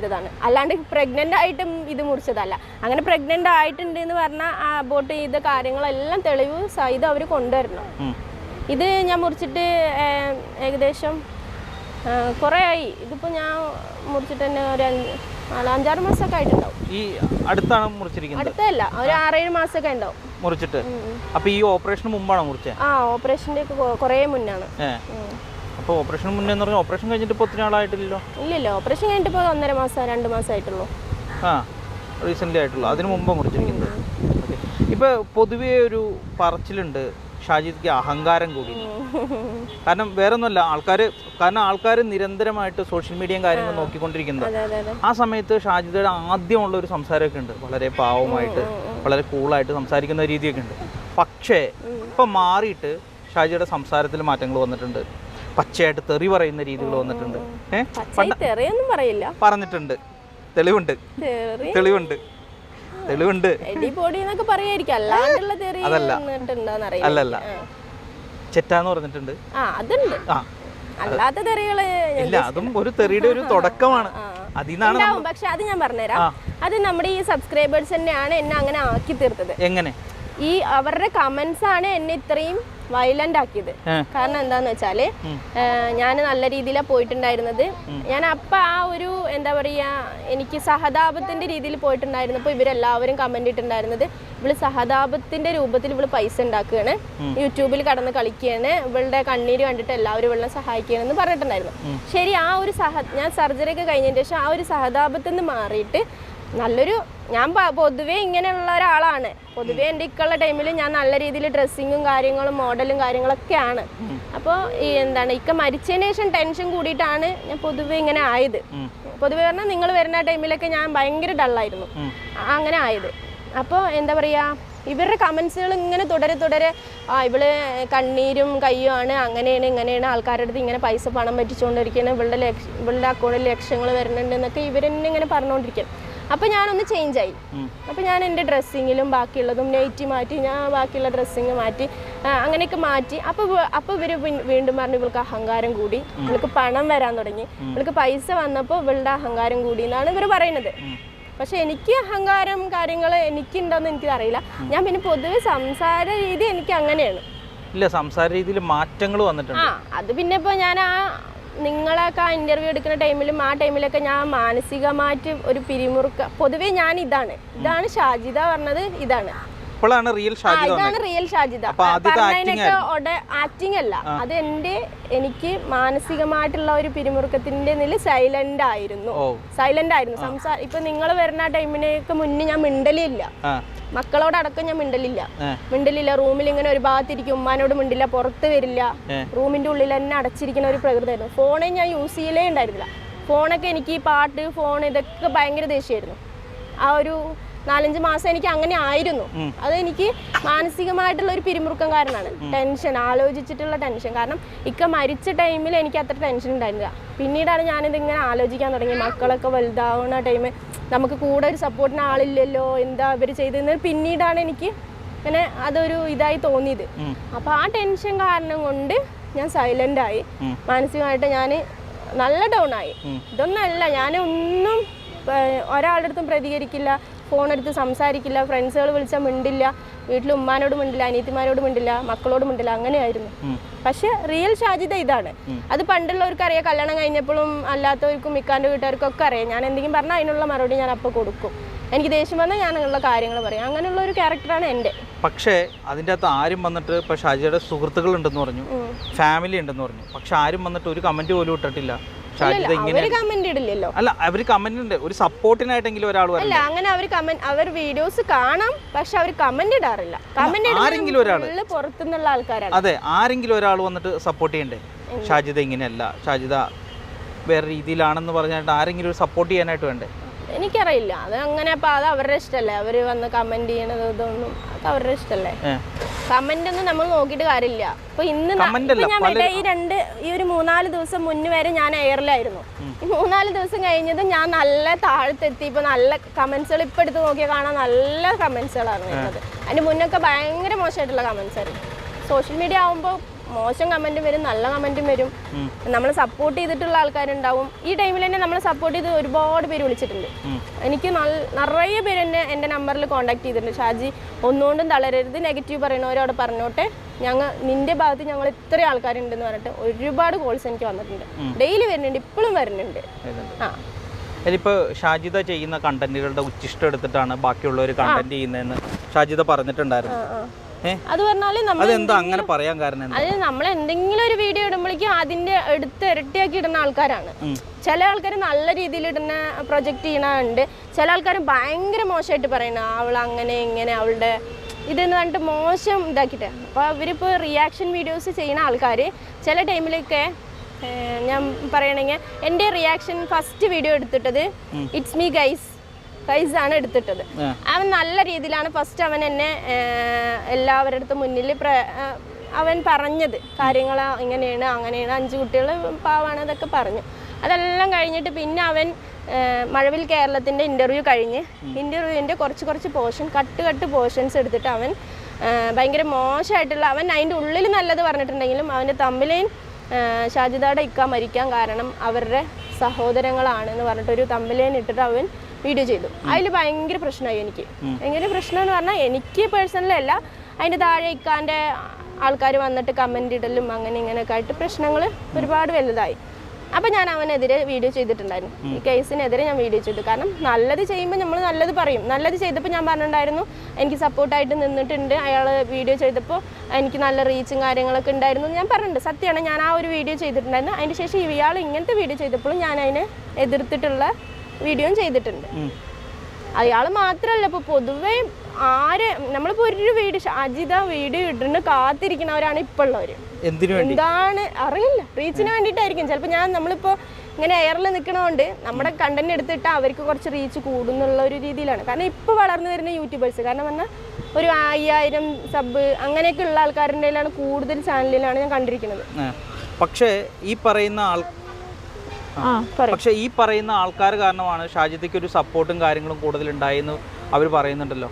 ചെയ്തതാണ്, അല്ലാണ്ട് പ്രഗ്നന്റ് ആയിട്ടും ഇത് മുറിച്ചതല്ല. അങ്ങനെ പ്രഗ്നന്റ് ആയിട്ടുണ്ട് എന്ന് പറഞ്ഞാൽ ആ അബോർട്ട് ചെയ്ത കാര്യങ്ങളെല്ലാം തെളിവ് സഹിതം അവർ കൊണ്ടുവരണം. ഇത് ഞാൻ മുറിച്ചിട്ട് ഏകദേശം കുറേ ആയി. ഇതിപ്പോൾ ഞാൻ മുറിച്ചിട്ട് തന്നെ ഒരു 4-5-6 മാസമൊക്കെ ആയിട്ടുണ്ടാവും. ഈ അടുത്താണ് മുറിച്ചിരിക്കുന്നത്? അടുത്തല്ല, ഒരു 6-7 മാസമൊക്കെ ഉണ്ടാവും മുറിച്ചിട്ട്. അപ്പൊ ഈ ഓപ്പറേഷന് മുമ്പാണോ മുറിച്ചത്? ആ, ഓപ്പറേഷൻ്റെ കുറേ മുന്നാണ്. അപ്പോൾ ഓപ്പറേഷൻ മുന്നേ എന്ന് പറഞ്ഞാൽ ഓപ്പറേഷൻ കഴിഞ്ഞിട്ട് ഇപ്പോൾ ഒത്തിരി നാളായിട്ടില്ലല്ലോ? ഇല്ലല്ലോ, ഓപ്പറേഷൻ കഴിഞ്ഞിട്ട് ഇപ്പോൾ 1.5 മാസം 2 മാസം ആയിട്ടുള്ളൂ. ആ, റീസെൻ്റ്ലി ആയിട്ടുള്ളൂ. അതിന് മുമ്പ് മുറിച്ചിരിക്കുന്നത്. ഓക്കെ. ഇപ്പോൾ പൊതുവേ ഒരു പറച്ചിലുണ്ട് ഷാജിദയ്ക്ക് അഹങ്കാരം കൂടി. കാരണം വേറെ ഒന്നുമല്ല, ആൾക്കാർ നിരന്തരമായിട്ട് സോഷ്യൽ മീഡിയയും കാര്യങ്ങളും നോക്കിക്കൊണ്ടിരിക്കുന്നത്. ആ സമയത്ത് ഷാജിദയുടെ ആദ്യമുള്ള ഒരു സംസാരമൊക്കെ ഉണ്ട്, വളരെ പാവമായിട്ട് വളരെ കൂളായിട്ട് സംസാരിക്കുന്ന രീതിയൊക്കെ ഉണ്ട്. പക്ഷേ ഇപ്പം മാറിയിട്ട് ഷാജിയുടെ സംസാരത്തിൽ മാറ്റങ്ങൾ വന്നിട്ടുണ്ട്. പച്ചയായിട്ട് തെറി പറയുന്ന രീതികൾ വന്നിട്ടുണ്ട്. പറഞ്ഞിട്ടുണ്ട്. തെളിവുണ്ട്. അല്ലല്ല, ചെറ്റാന്ന് പറഞ്ഞിട്ടുണ്ട്. ഇല്ല, അതും ഒരു തെറിയുടെ ഒരു തുടക്കമാണ്. അതിനാണ്. പക്ഷെ അത് ഞാൻ പറഞ്ഞുതരാം, അത് നമ്മുടെ ഈ സബ്സ്ക്രൈബേഴ്സ് തന്നെയാണ് എന്നെ അങ്ങനെ ആക്കി തീർത്തത്. എങ്ങനെ? ഈ അവരുടെ കമന്റ്സ് ആണ് എന്നെ ഇത്രയും വയലന്റ് ആക്കിയത്. കാരണം എന്താന്ന് വെച്ചാല് ഞാൻ നല്ല രീതിയിലാണ് പോയിട്ടുണ്ടായിരുന്നത്. ഞാൻ അപ്പൊ ആ ഒരു എന്താ പറയാ, എനിക്ക് സഹതാപത്തിന്റെ രീതിയിൽ പോയിട്ടുണ്ടായിരുന്നപ്പോൾ ഇവരെല്ലാവരും കമന്റ് ഇട്ടുണ്ടായിരുന്നത് ഇവള് സഹതാപത്തിന്റെ രൂപത്തിൽ ഇവള് പൈസ ഉണ്ടാക്കുകയാണ്, യൂട്യൂബിൽ കടന്ന് കളിക്കുകയാണ്, ഇവളുടെ കണ്ണീര് കണ്ടിട്ട് എല്ലാവരും ഇവളെ സഹായിക്കുകയാണെന്ന് പറഞ്ഞിട്ടുണ്ടായിരുന്നു. ശരി, ആ ഒരു ഞാൻ സർജറി ഒക്കെ കഴിഞ്ഞതിന് ശേഷം ആ ഒരു സഹതാപത്തിൽ നിന്ന് മാറിയിട്ട് നല്ലൊരു, ഞാൻ പൊതുവേ ഇങ്ങനെയുള്ള ഒരാളാണ്. പൊതുവേ എൻ്റെ ഇക്കുള്ള ടൈമിൽ ഞാൻ നല്ല രീതിയിൽ ഡ്രസ്സിങ്ങും കാര്യങ്ങളും മോഡലും കാര്യങ്ങളൊക്കെയാണ്. അപ്പോൾ ഈ എന്താണ്, ഇക്ക മരിച്ചതിന് ശേഷം ടെൻഷൻ കൂടിയിട്ടാണ് ഞാൻ പൊതുവേ ഇങ്ങനെ ആയത്. പൊതുവേ പറഞ്ഞാൽ നിങ്ങൾ വരുന്ന ടൈമിലൊക്കെ ഞാൻ ഭയങ്കര ഡള്ളായിരുന്നു, അങ്ങനെ ആയത്. അപ്പോൾ എന്താ പറയുക, ഇവരുടെ കമൻസുകൾ ഇങ്ങനെ തുടരെ ഇവള് കണ്ണീരും കയ്യുമാണ്, അങ്ങനെയാണ് ഇങ്ങനെയാണ്, ആൾക്കാരുടെ അടുത്ത് ഇങ്ങനെ പൈസ പണം പറ്റിച്ചുകൊണ്ടിരിക്കുകയാണ്, ഇവളുടെ അക്കൗണ്ടിൽ ലക്ഷങ്ങൾ വരുന്നുണ്ട് എന്നൊക്കെ ഇവരെന്നെ ഇങ്ങനെ പറഞ്ഞുകൊണ്ടിരിക്കുകയാണ്. അപ്പോൾ ഞാനൊന്ന് ചേഞ്ചായി. അപ്പോൾ ഞാൻ എൻ്റെ ഡ്രസ്സിങ്ങിലും ബാക്കിയുള്ളതും നെയ്റ്റി മാറ്റി, ഞാൻ ബാക്കിയുള്ള ഡ്രസ്സിങ് മാറ്റി, അങ്ങനെയൊക്കെ മാറ്റി. അപ്പോൾ ഇവർ വീണ്ടും പറഞ്ഞു ഇവൾക്ക് അഹങ്കാരം കൂടി, ഇവൾക്ക് പണം വരാൻ തുടങ്ങി, ഇവൾക്ക് പൈസ വന്നപ്പോൾ ഇവളുടെ അഹങ്കാരം കൂടി എന്നാണ് ഇവർ പറയുന്നത്. പക്ഷെ എനിക്ക് അഹങ്കാരം കാര്യങ്ങൾ എനിക്കുണ്ടോയെന്ന് എനിക്കറിയില്ല. ഞാൻ പിന്നെ പൊതുവെ സംസാര രീതി എനിക്ക് അങ്ങനെയാണ്. ഇല്ല, സംസാര രീതിയിൽ മാറ്റങ്ങൾ വന്നിട്ടുണ്ട്. അത് പിന്നെ ഇപ്പോൾ ഞാൻ നിങ്ങളൊക്കെ ഇന്റർവ്യൂ എടുക്കുന്ന ടൈമിലും ആ ടൈമിലൊക്കെ ഞാൻ മാനസികമായിട്ട് ഒരു പിരിമുറുക്ക, പൊതുവേ ഞാൻ ഇതാണ് ഷാജിദ പറഞ്ഞത്, ഇതാണ് റിയൽ ഷാജിദ. ആക്ടിങ് അല്ല, അത് എനിക്ക് മാനസികമായിട്ടുള്ള ഒരു പിരിമുറുക്കത്തിന്റെ നില സൈലന്റ് ആയിരുന്നു. ഇപ്പൊ നിങ്ങൾ വരുന്ന ടൈമിനൊക്കെ മുന്നേ ഞാൻ മിണ്ടലില്ല, മക്കളോടടക്കം ഞാൻ മിണ്ടലില്ല. റൂമിൽ ഇങ്ങനെ ഒരു ഭാഗത്തിരിക്കും, ഉമ്മാനോട് മിണ്ടില്ല, പുറത്ത് വരില്ല, റൂമിന്റെ ഉള്ളിൽ തന്നെ അടച്ചിരിക്കുന്ന ഒരു പ്രകൃതിയായിരുന്നു. ഫോണെ ഞാൻ യൂസ് ചെയ്യലേ ഉണ്ടായിരുന്നില്ല. ഫോണൊക്കെ എനിക്ക് പാട്ട്, ഫോൺ ഇതൊക്കെ ഭയങ്കര ദേഷ്യമായിരുന്നു. ആ ഒരു 4-5 മാസം എനിക്ക് അങ്ങനെ ആയിരുന്നു. അതെനിക്ക് മാനസികമായിട്ടുള്ള ഒരു പിരിമുറുക്കം കാരണമാണ്. ടെൻഷൻ, ആലോചിച്ചിട്ടുള്ള ടെൻഷൻ. കാരണം ഇക്ക മരിച്ച ടൈമിൽ എനിക്ക് അത്ര ടെൻഷൻ ഉണ്ടായിരുന്നില്ല. പിന്നീടാണ് ഞാനിതിങ്ങനെ ആലോചിക്കാൻ തുടങ്ങി. മക്കളൊക്കെ വലുതാവുന്ന ടൈം നമുക്ക് കൂടെ ഒരു സപ്പോർട്ടിന് ആളില്ലല്ലോ, എന്താ ഇവർ ചെയ്തതെന്ന് പിന്നീടാണ് എനിക്ക് ഇങ്ങനെ അതൊരു ഇതായി തോന്നിയത്. അപ്പോൾ ആ ടെൻഷൻ കാരണം കൊണ്ട് ഞാൻ സൈലന്റ് ആയി. മാനസികമായിട്ട് ഞാൻ നല്ല ഡൗൺ ആയി. ഇതൊന്നല്ല, ഞാനൊന്നും ഒരാളുടെ അടുത്തും പ്രതികരിക്കില്ല, ഫോണെടുത്ത് സംസാരിക്കില്ല, ഫ്രണ്ട്സുകൾ വിളിച്ചാൽ മിണ്ടില്ല, വീട്ടിൽ ഉമ്മാനോട് മിണ്ടില്ല, അനിയത്തിമാരോട് മിണ്ടില്ല, മക്കളോട് മിണ്ടില്ല, അങ്ങനെയായിരുന്നു. പക്ഷെ റിയൽ ഷാജിദ ഇതാണ്. അത് പണ്ടുള്ളവർക്ക് അറിയാം, കല്യാണം കഴിഞ്ഞപ്പോഴും അല്ലാത്തവർക്കും മിക്കാൻ്റെ വീട്ടുകാർക്കും ഒക്കെ അറിയാം. ഞാൻ എന്തെങ്കിലും പറഞ്ഞാൽ അതിനുള്ള മറുപടി ഞാൻ അപ്പോൾ കൊടുക്കും. എനിക്ക് ദേഷ്യം വന്നാൽ ഞാനുള്ള കാര്യങ്ങൾ പറയും. അങ്ങനെയുള്ള ഒരു ക്യാരക്ടറാണ് എൻ്റെ. പക്ഷേ അതിൻ്റെ അകത്ത് ആരും വന്നിട്ട് ഇപ്പോൾ ഷാജിയുടെ സുഹൃത്തുക്കൾ ഉണ്ടെന്ന് പറഞ്ഞു, ഫാമിലി ഉണ്ടെന്ന് പറഞ്ഞു, പക്ഷെ ആരും വന്നിട്ട് ഒരു കമന്റ് പോലും ഇട്ടിട്ടില്ല. അല്ല, അവര് കമന്റ് ഉണ്ട്, ഒരു സപ്പോർട്ടിനായിട്ടെങ്കിലും ഒരാൾ അല്ല. അങ്ങനെ അവർ വീഡിയോസ് കാണാം, പക്ഷെ അവർ കമന്റ് ഇടാറില്ല. ആരെങ്കിലും ഒരാൾ പുറത്തുനിന്നുള്ള ആൾക്കാരാണ്. അതെ, ആരെങ്കിലും ഒരാൾ വന്നിട്ട് സപ്പോർട്ട് ചെയ്യണ്ടേ? ഷാജിദ ഇങ്ങനെയല്ല, ഷാജിദ വേറെ രീതിയിലാണെന്ന് പറഞ്ഞിട്ട് ആരെങ്കിലും ഒരു സപ്പോർട്ട് ചെയ്യാനായിട്ട് വേണ്ടേ? എനിക്കറിയില്ല, അത് അങ്ങനെ. അപ്പൊ അത് അവരുടെ ഇഷ്ടമല്ലേ, അവര് വന്ന് കമന്റ് ചെയ്യണത്, ഇതൊന്നും അത് അവരുടെ ഇഷ്ടമല്ലേ. കമന്റ് ഒന്നും നമ്മൾ നോക്കിയിട്ട് കാര്യമില്ല. അപ്പൊ ഇന്ന് ഈ ഒരു 3-4 ദിവസം മുന്നേ വരെ ഞാൻ എയറിലായിരുന്നു. ഈ 3-4 ദിവസം കഴിഞ്ഞത് ഞാൻ നല്ല താഴത്തെത്തി. ഇപ്പൊ നല്ല കമന്റ്സുകൾ ഇപ്പൊ എടുത്ത് നോക്കിയാൽ കാണാൻ നല്ല കമന്റ്സുകളാണ് വരുന്നത്. അതിന്റെ മുന്നൊക്കെ ഭയങ്കര മോശമായിട്ടുള്ള കമന്റ്സ് ആയിരുന്നു. സോഷ്യൽ മീഡിയ ആവുമ്പോൾ മോശം കമൻറ്റും വരും, നല്ല കമൻറ്റും വരും. നമ്മൾ സപ്പോർട്ട് ചെയ്തിട്ടുള്ള ആൾക്കാരുണ്ടാവും. ഈ ടൈമിൽ തന്നെ നമ്മളെ സപ്പോർട്ട് ചെയ്ത് ഒരുപാട് പേര് വിളിച്ചിട്ടുണ്ട്. എനിക്ക് നിറയെ പേര് എൻ്റെ നമ്പറിൽ കോൺടാക്ട് ചെയ്തിട്ടുണ്ട്. ഷാജി ഒന്നുകൊണ്ടും തളരരുത്, നെഗറ്റീവ് പറയുന്നവരോട് പറഞ്ഞോട്ടെ, നിന്റെ ഭാഗത്ത് ഞങ്ങൾ ഇത്രയും ആൾക്കാരുണ്ടെന്ന് പറഞ്ഞിട്ട് ഒരുപാട് കോൾസ് എനിക്ക് വന്നിട്ടുണ്ട്. ഡെയിലി വരുന്നുണ്ട്, ഇപ്പോഴും വരുന്നുണ്ട്. ഇതിപ്പോൾ ഷാജിദ ചെയ്യുന്ന കണ്ടന്റുകളുടെ ഉച്ചിഷ്ടം എടുത്തിട്ടാണ് ബാക്കിയുള്ളവർ കണ്ടന്റ് ചെയ്യുന്നതെന്ന് ഷാജിദ പറഞ്ഞിട്ടുണ്ടായിരുന്നു. അത് പറഞ്ഞാല് അതെന്താ അങ്ങനെ പറയാൻ കാരണം? അത് നമ്മൾ എന്തെങ്കിലും ഒരു വീഡിയോ ഇടുമ്പോഴേക്കും അതിന്റെ എടുത്ത് ഇരട്ടിയാക്കി ഇടുന്ന ആൾക്കാരാണ്. ചില ആൾക്കാർ നല്ല രീതിയിൽ ഇടുന്ന പ്രൊജക്റ്റ് ചെയ്യണുണ്ട്, ചില ആൾക്കാർ ഭയങ്കര മോശമായിട്ട് പറയണ അവൾ അങ്ങനെ ഇങ്ങനെ അവളുടെ ഇതെന്ന് പറഞ്ഞിട്ട് മോശം ഇതാക്കിയിട്ട്. അപ്പോൾ അവരിപ്പോൾ റിയാക്ഷൻ വീഡിയോസ് ചെയ്യുന്ന ആൾക്കാർ ചില ടൈമിലൊക്കെ ഞാൻ പറയണെങ്കിൽ എൻ്റെ റിയാക്ഷൻ ഫസ്റ്റ് വീഡിയോ എടുത്തിട്ടത് ഇറ്റ്സ് മീ ഗൈസ് ആണ് എടുത്തിട്ടത്. അവൻ നല്ല രീതിയിലാണ് ഫസ്റ്റ് അവൻ എന്നെ എല്ലാവരുടെ അടുത്ത് മുന്നിൽ അവൻ പറഞ്ഞത് കാര്യങ്ങൾ ഇങ്ങനെയാണ് അങ്ങനെയാണ്, 5 കുട്ടികൾ പാവാണ് അതൊക്കെ പറഞ്ഞു. അതെല്ലാം കഴിഞ്ഞിട്ട് പിന്നെ അവൻ മഴവിൽ കേരളത്തിൻ്റെ ഇൻ്റർവ്യൂ കഴിഞ്ഞ് ഇൻ്റർവ്യൂവിൻ്റെ കുറച്ച് പോർഷൻ കട്ട് പോർഷൻസ് എടുത്തിട്ട് അവൻ ഭയങ്കര മോശമായിട്ടുള്ള, അവൻ അതിൻ്റെ ഉള്ളിൽ നല്ലത് പറഞ്ഞിട്ടുണ്ടെങ്കിലും അവൻ്റെ തമ്മിലേൻ ഷാജിദയുടെ ഇക്ക മരിക്കാൻ കാരണം അവരുടെ സഹോദരങ്ങളാണെന്ന് പറഞ്ഞിട്ടൊരു തമ്മിലേൻ ഇട്ടിട്ട് അവൻ വീഡിയോ ചെയ്തു. അതിൽ ഭയങ്കര പ്രശ്നമായി എനിക്ക്. ഭയങ്കര പ്രശ്നം എന്ന് പറഞ്ഞാൽ എനിക്ക് പേഴ്സണലി അല്ല, അതിൻ്റെ താഴെ ഇക്കാൻ്റെ ആൾക്കാർ വന്നിട്ട് കമൻ്റ് ഇടലും അങ്ങനെ ഇങ്ങനെയൊക്കെ ആയിട്ട് പ്രശ്നങ്ങൾ ഒരുപാട് വലുതായി. അപ്പം ഞാൻ അവനെതിരെ വീഡിയോ ചെയ്തിട്ടുണ്ടായിരുന്നു. ഈ കേസിനെതിരെ ഞാൻ വീഡിയോ ചെയ്തു. കാരണം നല്ലത് ചെയ്യുമ്പോൾ നമ്മൾ നല്ലത് പറയും. നല്ലത് ചെയ്തപ്പോൾ ഞാൻ പറഞ്ഞിട്ടുണ്ടായിരുന്നു എനിക്ക് സപ്പോർട്ടായിട്ട് നിന്നിട്ടുണ്ട്, അയാൾ വീഡിയോ ചെയ്തപ്പോൾ എനിക്ക് നല്ല റീച്ചും കാര്യങ്ങളൊക്കെ ഉണ്ടായിരുന്നു ഞാൻ പറഞ്ഞിട്ടുണ്ട്. സത്യമാണ്, ഞാൻ ആ ഒരു വീഡിയോ ചെയ്തിട്ടുണ്ടായിരുന്നു. അതിന് ശേഷം ഇയാൾ ഇങ്ങനത്തെ വീഡിയോ ചെയ്തപ്പോഴും ഞാൻ അതിനെ എതിർത്തിട്ടുള്ള വീഡിയോയും ചെയ്തിട്ടുണ്ട്. അയാൾ മാത്രമല്ല, ഇപ്പോൾ പൊതുവേ നമ്മളിപ്പോൾ ഒരു വീഡിയോ ഷാജിദ വീഡിയോ ഇടുന്ന കാത്തിരിക്കുന്നവരാണ് ഇപ്പോൾ ഉള്ളവർ. എന്താണ് അറിയില്ല, റീച്ചിന് വേണ്ടിയിട്ടായിരിക്കും ചിലപ്പോൾ. നമ്മളിപ്പോൾ ഇങ്ങനെ എയറിൽ നിൽക്കണോണ്ട് നമ്മുടെ കണ്ടന്റ് എടുത്തിട്ട് അവർക്ക് കുറച്ച് റീച്ച് കൂടുന്നുള്ള ഒരു രീതിയിലാണ്. കാരണം ഇപ്പോൾ വളർന്നു വരുന്ന യൂട്യൂബേഴ്സ് കാരണം പറഞ്ഞാൽ ഒരു 5000 സബ് അങ്ങനെയൊക്കെ ഉള്ള ആൾക്കാരുടെ കൂടുതൽ ചാനലിലാണ് ഞാൻ കണ്ടിരിക്കുന്നത്. പക്ഷേ ഈ പറയുന്ന ആൾക്കാർ കാരണമാണ് ഷാജിദയ്ക്ക് ഒരു സപ്പോർട്ടും കാര്യങ്ങളും കൂടുതൽ ഉണ്ടായെന്ന് അവർ പറയുന്നുണ്ടല്ലോ.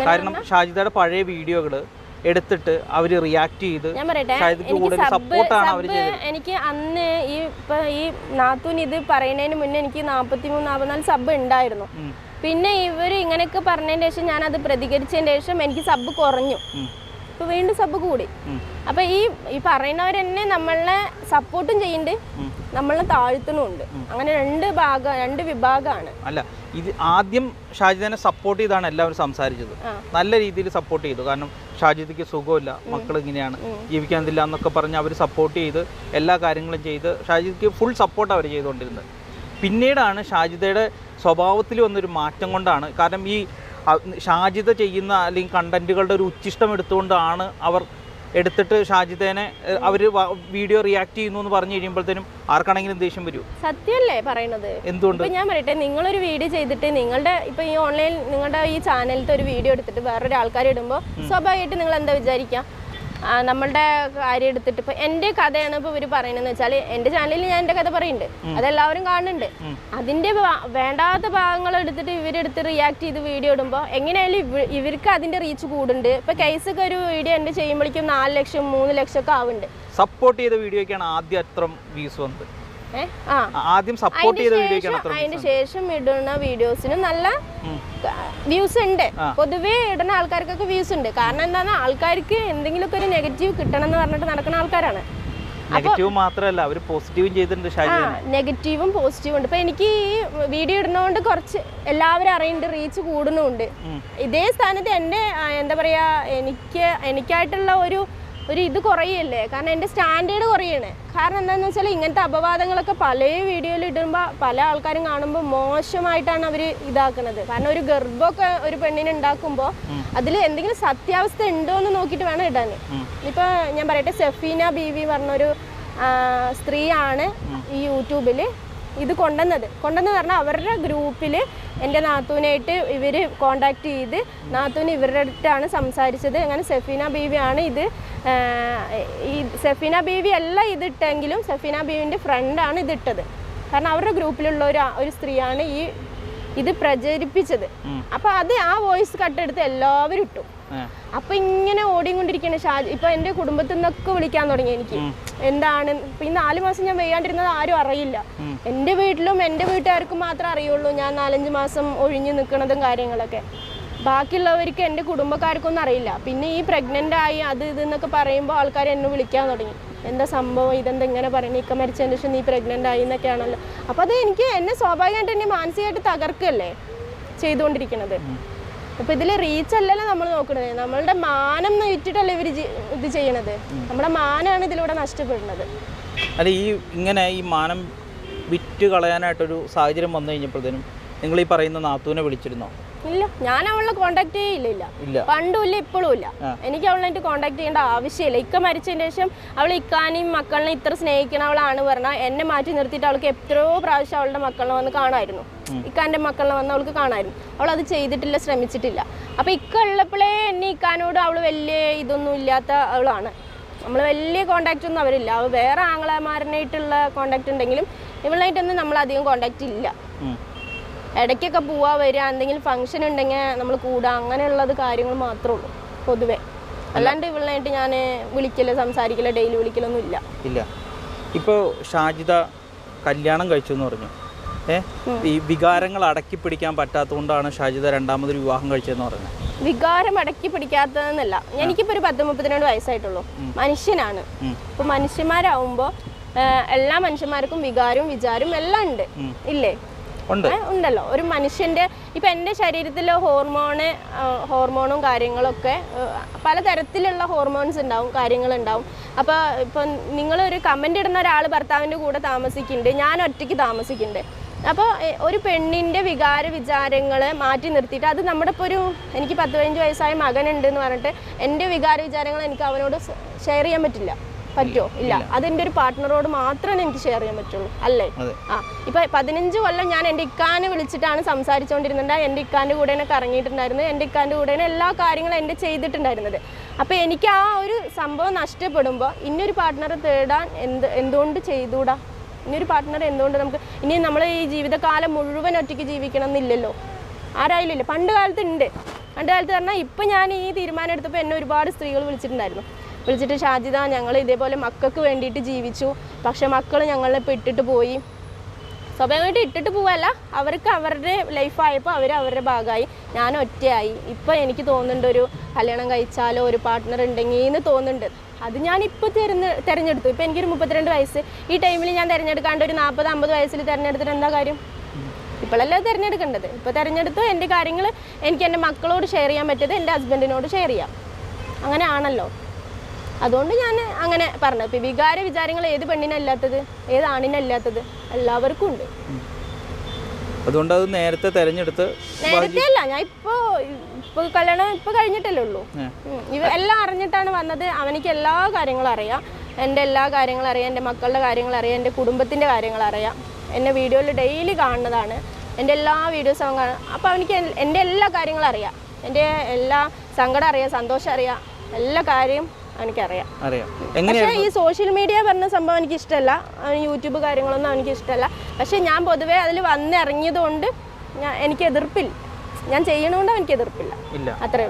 കാരണം ഷാജിദയുടെ പഴയ വീഡിയോകൾ എടുത്തിട്ട് അവർ റിയാക്ട് ചെയ്ത് ഷാജിദയ്ക്ക് കൂടുതൽ സപ്പോർട്ടാണ് അവർ ചെയ്തത്. എനിക്ക് അന്ന് ഈ നാത്തൂൻ ഇത് പറയുന്നതിന് മുന്നേ എനിക്ക് 43-44 സബ് ഉണ്ടായിരുന്നു. പിന്നെ ഇവർ ഇങ്ങനെയൊക്കെ പറഞ്ഞതിന് ശേഷം ഞാനത് പ്രതികരിച്ചതിന് ശേഷം എനിക്ക് സബ് കുറഞ്ഞു. ഇപ്പൊ വീണ്ടും സബ് കൂടി. അപ്പൊ ഈ പറയുന്നവരെന്നെ നമ്മളെ സപ്പോർട്ടും ചെയ്യുന്നുണ്ട്, നമ്മളെ താഴ്ത്തണുണ്ട്. അങ്ങനെ രണ്ട് വിഭാഗമാണ്. അല്ല, ഇത് ആദ്യം ഷാജിദനെ സപ്പോർട്ട് ചെയ്താണ് എല്ലാവരും സംസാരിച്ചത്. നല്ല രീതിയിൽ സപ്പോർട്ട് ചെയ്തു. കാരണം ഷാജിദയ്ക്ക് സുഖമില്ല, മക്കൾ ഇങ്ങനെയാണ്, ജീവിക്കാനില്ല എന്നൊക്കെ പറഞ്ഞ് അവർ സപ്പോർട്ട് ചെയ്ത് എല്ലാ കാര്യങ്ങളും ചെയ്ത് ഷാജിദയ്ക്ക് ഫുൾ സപ്പോർട്ട് അവർ ചെയ്തുകൊണ്ടിരുന്നത്. പിന്നീടാണ് ഷാജിദയുടെ സ്വഭാവത്തിൽ വന്നൊരു മാറ്റം കൊണ്ടാണ്. കാരണം ഈ ഷാജിദ ചെയ്യുന്ന അല്ലെങ്കിൽ കണ്ടന്റുകളുടെ ഒരു ഉച്ചിഷ്ടം എടുത്തുകൊണ്ടാണ് അവർ എടുത്തിട്ട് ഷാജിദേനെ അവർ വീഡിയോ റിയാക്ട് ചെയ്യുന്നു എന്ന് പറഞ്ഞു കഴിയുമ്പോഴത്തേനും ആർക്കാണെങ്കിലും ദേഷ്യം വരും. സത്യമല്ലേ പറയുന്നത്? എന്തുകൊണ്ട്? ഞാൻ പറയട്ടെ, നിങ്ങളൊരു വീഡിയോ ചെയ്തിട്ട് നിങ്ങളുടെ ഇപ്പൊ ഈ ഓൺലൈൻ നിങ്ങളുടെ ഈ ചാനലിലത്തെ ഒരു വീഡിയോ എടുത്തിട്ട് വേറൊരു ആൾക്കാർ ഇടുമ്പോൾ സ്വാഭാവികമായിട്ട് നിങ്ങൾ എന്താ വിചാരിക്കുക? നമ്മളുടെ കാര്യം എടുത്തിട്ട് ഇപ്പൊ എന്റെ കഥയാണ് ഇപ്പൊ ഇവര് പറയുന്നതെന്ന് വെച്ചാൽ എന്റെ ചാനലിൽ ഞാൻ എന്റെ കഥ പറയുന്നുണ്ട്, അതെല്ലാവരും കാണുന്നുണ്ട്. അതിന്റെ വേണ്ടാത്ത ഭാഗങ്ങൾ എടുത്തിട്ട് ഇവരെടുത്ത് റിയാക്ട് ചെയ്ത് വീഡിയോ ഇടുമ്പോൾ എങ്ങനെയായാലും ഇവർക്ക് അതിന്റെ റീച്ച് കൂടുന്നുണ്ട്. ഇപ്പൊ കേസൊക്കെ ഒരു വീഡിയോ എന്റെ ചെയ്യുമ്പോഴേക്കും 4 ലക്ഷം 3 ലക്ഷം ഒക്കെ ആവുന്നുണ്ട്. സപ്പോർട്ട് ചെയ്ത വീഡിയോക്കാണ് ആദ്യം അത്ര വ്യൂസ് വന്നത്. ആദ്യം സപ്പോർട്ട് ചെയ്ത വീഡിയോക്കാണ്. അതിന് ശേഷം ഇടുന്ന വീഡിയോസിന് നല്ല വ്യൂസ് ഉണ്ട്. പൊതുവേ ഇടുന്ന ആൾക്കാർക്കൊക്കെ വ്യൂസ് ഉണ്ട്. കാരണം എന്താണ്, ആൾക്കാർക്ക് എന്തെങ്കിലുമൊക്കെ ഒരു നെഗറ്റീവ് കിട്ടണം എന്ന് പറഞ്ഞിട്ട് നടക്കുന്ന ആൾക്കാരാണ്. നെഗറ്റീവ് മാത്രമല്ല, അവർ പോസിറ്റീവും ചെയ്തിട്ടുണ്ട്. നെഗറ്റീവും പോസിറ്റീവും ഉണ്ട്. ഇപ്പൊ എനിക്ക് ഈ വീഡിയോ ഇടുന്നതുകൊണ്ട് കുറച്ച് എല്ലാവരും അറിയുന്നുണ്ട്, റീച്ച് കൂടുന്നുണ്ട്. ഇതേ സ്ഥാനത്ത് എൻ്റെ എന്താ പറയാ, എനിക്കായിട്ടുള്ള ഒരു ഇത് കുറയല്ലേ. കാരണം എൻ്റെ സ്റ്റാൻഡേർഡ് കുറയാണ്. കാരണം എന്താണെന്ന് വെച്ചാൽ ഇങ്ങനത്തെ അപവാദങ്ങളൊക്കെ പല വീഡിയോയിൽ ഇടുമ്പോൾ പല ആൾക്കാരും കാണുമ്പോൾ മോശമായിട്ടാണ് അവർ ഇതാക്കുന്നത്. കാരണം ഒരു ഗർഭമൊക്കെ ഒരു പെണ്ണിന് ഉണ്ടാക്കുമ്പോൾ അതിൽ എന്തെങ്കിലും സത്യാവസ്ഥ ഉണ്ടോ എന്ന് നോക്കിയിട്ട് വേണം ഇടാൻ. ഇപ്പോൾ ഞാൻ പറയട്ടെ, സഫീന ബീവി പറഞ്ഞൊരു സ്ത്രീയാണ് ഈ യൂട്യൂബിൽ ഇത് കൊണ്ടുവന്നത് പറഞ്ഞാൽ അവരുടെ ഗ്രൂപ്പിൽ എൻ്റെ നാത്തൂനായിട്ട് ഇവർ കോണ്ടാക്ട് ചെയ്ത് നാത്തൂന് ഇവരുടെ അടുത്താണ് സംസാരിച്ചത്. അങ്ങനെ സഫീന ബീവിയാണ് ഇത്. ഈ സഫീന ബീവി അല്ല ഇതിട്ടെങ്കിലും സഫീന ബീവിൻ്റെ ഫ്രണ്ടാണ് ഇതിട്ടത്. കാരണം അവരുടെ ഗ്രൂപ്പിലുള്ള ഒരു സ്ത്രീയാണ് ഈ ഇത് പ്രചരിപ്പിച്ചത്. അപ്പൊ അത് ആ വോയിസ് കട്ടെടുത്ത് എല്ലാവരും ഇട്ടു. അപ്പൊ ഇങ്ങനെ ഓടിക്കൊണ്ടിരിക്കുകയാണ് ഷാജി. ഇപ്പൊ എന്റെ കുടുംബത്തിൽ നിന്നൊക്കെ വിളിക്കാൻ തുടങ്ങി എനിക്ക്. എന്താണ് ഇപ്പൊ ഈ 4 മാസം ഞാൻ വയ്യാണ്ടിരുന്നത് ആരും അറിയില്ല. എന്റെ വീട്ടിലും എന്റെ വീട്ടുകാർക്കും മാത്രമേ അറിയുള്ളൂ ഞാൻ 4-5 മാസം ഒഴിഞ്ഞു നിൽക്കുന്നതും കാര്യങ്ങളൊക്കെ. ബാക്കിയുള്ളവർക്ക് എൻ്റെ കുടുംബക്കാർക്കൊന്നും അറിയില്ല. പിന്നെ ഈ പ്രഗ്നൻ്റ് ആയി അത് ഇതെന്നൊക്കെ പറയുമ്പോൾ ആൾക്കാർ എന്നെ വിളിക്കാൻ തുടങ്ങി. എന്താ സംഭവം, ഇതെന്താ ഇങ്ങനെ പറയുന്നത്, ഇക്ക മരിച്ചതിന് ശേഷം നീ പ്രഗ്നൻ്റ് ആയി എന്നൊക്കെയാണല്ലോ. അപ്പോൾ അത് എന്നെ സ്വാഭാവികമായിട്ട് എന്നെ മാനസികമായിട്ട് തകർക്കല്ലേ ചെയ്തുകൊണ്ടിരിക്കുന്നത്. അപ്പോൾ ഇതിൽ റീച്ച് അല്ലല്ലോ നമ്മൾ നോക്കുന്നത്, നമ്മളുടെ മാനം നയിച്ചിട്ടല്ലേ ഇവർ ഇത് ചെയ്യണത്. നമ്മുടെ മാനമാണ് ഇതിലൂടെ നഷ്ടപ്പെടുന്നത്. അല്ല, ഇങ്ങനെ ഈ മാനം വിറ്റ് കളയാനായിട്ടൊരു സാഹചര്യം വന്നു കഴിഞ്ഞപ്പോഴത്തേനും നിങ്ങൾ ഈ പറയുന്ന നാത്തൂനെ വിളിച്ചിരുന്നോ? ഇല്ല, ഞാൻ അവളെ കോണ്ടാക്ട് ചെയ്യില്ല. പണ്ടും ഇല്ല, ഇപ്പോഴും ഇല്ല. എനിക്ക് അവളായിട്ട് കോണ്ടാക്ട് ചെയ്യേണ്ട ആവശ്യമില്ല. ഇക്ക മരിച്ചതിന് ശേഷം അവൾ ഇക്കാനെയും മക്കളിനെ ഇത്ര സ്നേഹിക്കണവളാണ് പറഞ്ഞാൽ എന്നെ മാറ്റി നിർത്തിയിട്ട് അവൾക്ക് എത്രയോ പ്രാവശ്യം അവളുടെ മക്കളിനെ വന്ന് കാണാമായിരുന്നു. ഇക്കാൻ്റെ മക്കളിനെ വന്ന് അവൾക്ക് കാണാമായിരുന്നു. അവൾ അത് ചെയ്തിട്ടില്ല, ശ്രമിച്ചിട്ടില്ല. അപ്പോൾ ഇക്ക ഉള്ളപ്പോഴേ എന്നെ ഇക്കാനോട് അവൾ വലിയ ഇതൊന്നും ഇല്ലാത്ത അവളാണ്. നമ്മൾ വലിയ കോണ്ടാക്റ്റ് ഒന്നും അവരില്ല. അവൾ വേറെ ആങ്ങളമാരനായിട്ടുള്ള കോണ്ടാക്ട് ഉണ്ടെങ്കിലും ഇവളായിട്ടൊന്നും നമ്മൾ അധികം കോണ്ടാക്റ്റ് ഇല്ല. ഇടയ്ക്കൊക്കെ പോവാ വരിക, എന്തെങ്കിലും ഫംഗ്ഷൻ ഉണ്ടെങ്കിൽ നമ്മൾ കൂടുക, അങ്ങനെയുള്ളത് കാര്യങ്ങൾ മാത്രമേ ഉള്ളൂ പൊതുവെ. അല്ലാണ്ട് ഇവളായിട്ട് ഞാൻ വിളിക്കല്, സംസാരിക്കല്, ഡെയിലി വിളിക്കലൊന്നും ഇല്ല. ഇല്ല. ഇപ്പോൾ ഷാജിദ കല്യാണം കഴിച്ചു എന്ന് പറഞ്ഞു. ഈ വികാരങ്ങൾ അടക്കി പിടിക്കാൻ പറ്റാത്തതുകൊണ്ടാണ് ഷാജിദ രണ്ടാമതൊരു വിവാഹം കഴിച്ചതെന്ന് പറഞ്ഞത്. വികാരം അടക്കി പിടിക്കാത്തതെന്നല്ല, എനിക്കിപ്പോൾ ഒരു 10-32 വയസ്സായിട്ടുള്ളൂ. മനുഷ്യനാണ്. ഇപ്പൊ മനുഷ്യന്മാരാവുമ്പോൾ എല്ലാ മനുഷ്യന്മാർക്കും വികാരവും വിചാരവും എല്ലാം ഉണ്ട്, ഇല്ലേ? ഉണ്ടല്ലോ. ഒരു മനുഷ്യന്റെ ഇപ്പൊ എൻ്റെ ശരീരത്തിലെ ഹോർമോണും കാര്യങ്ങളൊക്കെ പലതരത്തിലുള്ള ഹോർമോൺസ് ഉണ്ടാവും, കാര്യങ്ങളുണ്ടാവും. അപ്പൊ ഇപ്പൊ നിങ്ങളൊരു കമന്റ് ഇടുന്ന ഒരാൾ ഭർത്താവിൻ്റെ കൂടെ താമസിക്കുന്നുണ്ട്, ഞാൻ ഒറ്റയ്ക്ക് താമസിക്കുന്നുണ്ട്. അപ്പോൾ ഒരു പെണ്ണിൻ്റെ വികാര വിചാരങ്ങൾ മാറ്റി നിർത്തിയിട്ട് അത് നമ്മുടെ ഇപ്പോൾ എനിക്ക് 10-15 വയസ്സായ മകനുണ്ട് എന്ന് പറഞ്ഞിട്ട് എൻ്റെ വികാര വിചാരങ്ങൾ എനിക്ക് അവനോട് ഷെയർ ചെയ്യാൻ പറ്റുമോ? ഇല്ല. അതെൻ്റെ ഒരു പാർട്ട്ണറോട് മാത്രമേ എനിക്ക് ഷെയർ ചെയ്യാൻ പറ്റുള്ളൂ, അല്ലേ? ഇപ്പൊ 15 കൊല്ലം ഞാൻ എൻ്റെ ഇക്കാനെ വിളിച്ചിട്ടാണ് സംസാരിച്ചുകൊണ്ടിരുന്നത്. എൻ്റെ ഇക്കാൻ്റെ കൂടെ കറങ്ങിയിട്ടുണ്ടായിരുന്നത്, എൻ്റെ ഇക്കാൻ്റെ കൂടെ എല്ലാ കാര്യങ്ങളും എൻ്റെ ചെയ്തിട്ടുണ്ടായിരുന്നത്. അപ്പോൾ എനിക്ക് ആ ഒരു സംഭവം നഷ്ടപ്പെടുമ്പോൾ ഇനിയൊരു പാർട്ട്ണറെ തേടാൻ എന്തുകൊണ്ട് ചെയ്തുകൂടാ? ഇനിയൊരു പാർട്ട്ണർ എന്തുകൊണ്ട് നമുക്ക് ഇനി നമ്മൾ ഈ ജീവിതകാലം മുഴുവൻ ഒറ്റയ്ക്ക് ജീവിക്കണം എന്നില്ലല്ലോ, ആരായാലും ഇല്ല. പണ്ട് കാലത്ത് പറഞ്ഞാൽ ഇപ്പം ഞാൻ ഈ തീരുമാനം എടുത്തപ്പോൾ എന്നെ ഒരുപാട് സ്ത്രീകൾ വിളിച്ചിട്ട് ഷാജിദ ഞങ്ങൾ ഇതേപോലെ മക്കൾക്ക് വേണ്ടിയിട്ട് ജീവിച്ചു, പക്ഷെ മക്കൾ ഞങ്ങളെ ഇപ്പോൾ ഇട്ടിട്ട് പോയി. സ്വാഭാവികമായിട്ട് ഇട്ടിട്ട് പോവല്ല, അവർക്ക് അവരുടെ ലൈഫായപ്പോൾ അവരുടെ ഭാഗമായി, ഞാൻ ഒറ്റയായി. ഇപ്പം എനിക്ക് തോന്നുന്നുണ്ട് ഒരു കല്യാണം കഴിച്ചാലോ ഒരു പാർട്ട്ണർ ഉണ്ടെങ്കിൽ എന്ന് തോന്നുന്നുണ്ട്. അത് ഞാനിപ്പോൾ തിരഞ്ഞെടുത്തു. ഇപ്പം എനിക്കൊരു 32 വയസ്സ്. ഈ ടൈമിൽ ഞാൻ തിരഞ്ഞെടുക്കാണ്ട് ഒരു 40-50 വയസ്സിൽ തിരഞ്ഞെടുത്തിട്ട് എന്താ കാര്യം? ഇപ്പോഴല്ലേ തിരഞ്ഞെടുക്കേണ്ടത്. ഇപ്പോൾ തിരഞ്ഞെടുത്തു. എൻ്റെ കാര്യങ്ങൾ എനിക്ക് എൻ്റെ മക്കളോട് ഷെയർ ചെയ്യാൻ പറ്റിയത് എൻ്റെ ഹസ്ബൻഡിനോട് ഷെയർ ചെയ്യാം. അങ്ങനെ ആണല്ലോ. അതുകൊണ്ട് ഞാൻ അങ്ങനെ പറഞ്ഞു. ഇപ്പം വികാര വിചാരങ്ങൾ ഏത് പെണ്ണിനല്ലാത്തത്, ഏത് ആണിനല്ലാത്തത്? എല്ലാവർക്കും ഉണ്ട്. അതുകൊണ്ട് അത് നേരത്തെ തിരഞ്ഞെടുത്ത്. നേരത്തെ അല്ല, ഞാൻ ഇപ്പൊ കല്യാണം കഴിഞ്ഞിട്ടല്ലേ ഉള്ളൂ. എല്ലാം അറിഞ്ഞിട്ടാണ് വന്നത്. അവനിക്ക് എല്ലാ കാര്യങ്ങളും അറിയാം, എൻ്റെ എല്ലാ കാര്യങ്ങളും അറിയാം, എൻ്റെ മക്കളുടെ കാര്യങ്ങൾ അറിയാം, എൻ്റെ കുടുംബത്തിൻ്റെ കാര്യങ്ങൾ അറിയാം. എന്നെ വീഡിയോയിൽ ഡെയിലി കാണുന്നതാണ്, എൻ്റെ എല്ലാ വീഡിയോസും അവൻ കാണും. അപ്പോൾ അവനിക്ക് എൻ്റെ എല്ലാ കാര്യങ്ങളും അറിയാം, എൻ്റെ എല്ലാ സങ്കടം അറിയാം, സന്തോഷം അറിയാം, എല്ലാ കാര്യം എനിക്കറിയാം. പക്ഷേ ഈ സോഷ്യൽ മീഡിയ പറഞ്ഞ സംഭവം എനിക്ക് ഇഷ്ടമല്ല, യൂട്യൂബ് കാര്യങ്ങളൊന്നും എനിക്ക് ഇഷ്ടമല്ല. പക്ഷെ ഞാൻ പൊതുവേ അതിൽ വന്നിറങ്ങിയത് കൊണ്ട് എനിക്ക് എതിർപ്പില്ല, ഞാൻ ചെയ്യണോണ്ട് എനിക്ക് എതിർപ്പില്ല, അത്രേ.